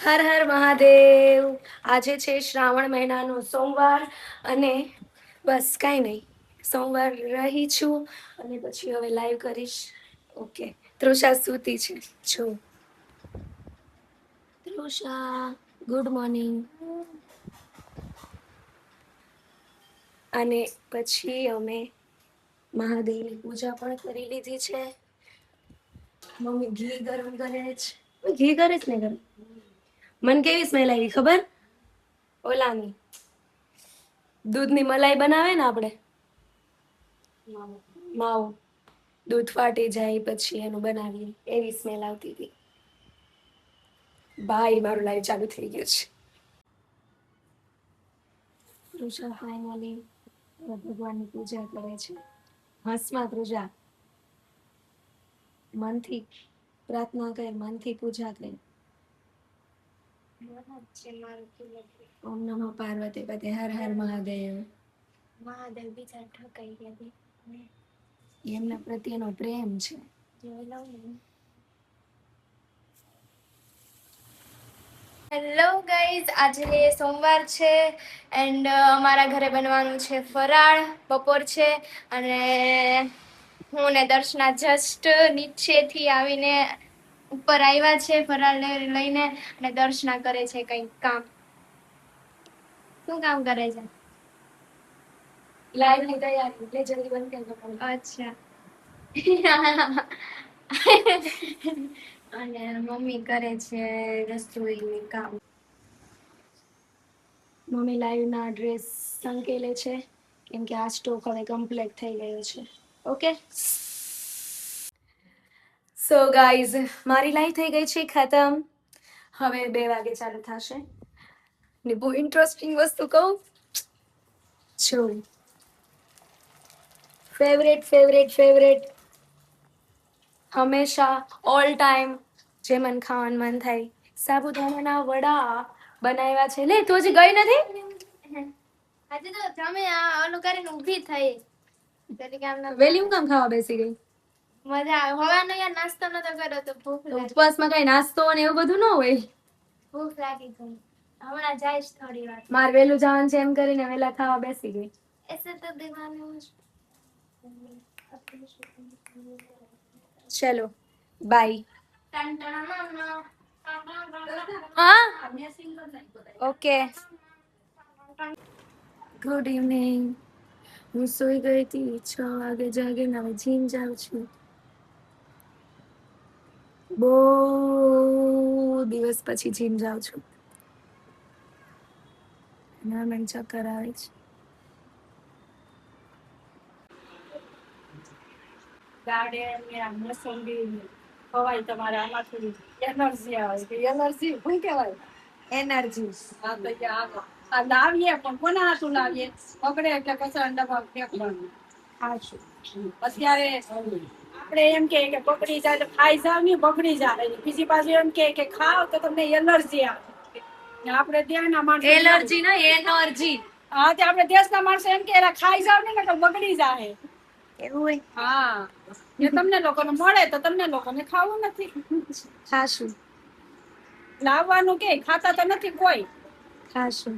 હર હર મહાદેવ. આજે છે શ્રાવણ મહિનાનો સોમવાર અને બસ કાંઈ નહીં, સોમવાર રહી છું અને પછી હવે લાઈવ કરીશ. ઓકે, તૃષા સૂતી છે. જો તૃષા, ગુડ મોર્નિંગ. અને પછી અમે મહાદેવની પૂજા પણ કરી લીધી છે. મમ્મી ઘી ગરમ કરે છે. ઘી કરે છે ને ગરમ. મને કેવી સ્મેલ આવી ખબર? ઓલાની દૂધની મલાઈ બનાવે ને આપણે, માવો, દૂધ ફાટી જાય પછી એનું બનાવીએ એવી સ્મેલ આવતી હતી. ભાઈ મારું લાઈવ ચાલુ થઈ ગયું છે. તૃષા ફાઇનલી ભગવાનની પૂજા કરે છે. હસમાં તૃષા, મનથી પ્રાર્થના કર, મનથી પૂજા કર. ઓમ નમો પાર્વતી પતે, હર હર મહાદેવ. મહાદેવ બીજા ઠકાઈ ગયા, એમના પ્રત્યેનો પ્રેમ છે. હેલો ગાઈઝ, આજે સોમવાર છે એન્ડ અમારા ઘરે બનવાનું છે ફરાળ. બપોર છે અને હું ને દર્શના જસ્ટ નીચેથી આવીને ઉપર આવ્યા છે ફરાળ લઈને, અને દર્શના કરે છે કંઈક કામ. શું કામ કરે છે? લાઈવ ની તૈયારી, એટલે જલ્દી બંધ કરી દો. અચ્છા. અને મમ્મી કરે છે રસોઈનું કામ. મમ્મી લાઈવ ના ડ્રેસ સંકેલે છે કેમ કે આ સ્ટોક હવે કમ્પ્લીટ થઈ ગયો છે. ઓકે, સો ગાઈઝ, મારી લાઈવ થઈ ગઈ છે ખતમ. હવે 2 વાગે ચાલુ થશે ને બહુ ઇન્ટરેસ્ટિંગ વસ્તુ કહું. જો ફેવરેટ ફેવરેટ ફેવરેટ હંમેશા ઓલ ટાઈમ જે મન ખાવાનું મન થાય, સાબુદાણાના વડા બનાવ્યા છે. લે તું હજી ગઈ નથી? આજે તો તમે ઓલું કરીને ઊભી થઈ. વેલી હું કામ ખાવા બેસી ગઈ? મજા આવે. હવાનો યાર નાસ્તો નતો કર્યો તો ભૂખ લાગી. ઉપવાસમાં કઈ નાસ્તો અને એવું બધું ન હોય. ભૂખ લાગી ગઈ. હમણાં જઈશ થોડી વાર. માર વેલું જવાનું છે એમ કરીને વેલા ખાવા બેસી ગઈ. ऐसे तो दीवाने हो. ચલો બાય. હા, ઓકે. Good evening. હું સુઈ ગઈ હતી 6 વાગે જાગીને હવે જીમ જાઉં છું. બહુ દિવસ પછી જીમ જાઉં છું. ના મને ચક્કર આવે છે. ગાર્ડન મોસંબી ખવાય તમારે આમાંથી એનર્જી આવે કે એનર્જી શું કહેવાય? એનર્જી. હા તો આ લાવીએ પણ કોના હાથું લાવીએ? બગડે એટલે કચરા ડબ્બા ફેંકવાનું. અત્યારે આપણે એમ કે બગડી જાય તો ખાઈ જાવ ને બગડી જાય. બીજી બાજુ એમ કે ખાવ તો તમને એનર્જી આવે. આપણે ત્યાંના માણસો એલર્જી ના એનર્જી. હા, તે આપણે દેશના માણસો એમ કે ખાઈ જાવ ને તો બગડી જાય. એવું હોય? હા, એ તમને લોકોને મળે તો તમને લોકોને ખાવું નથી. ખાશું. લાવવાનું કે ખાતા તો નથી કોઈ. ખાશું.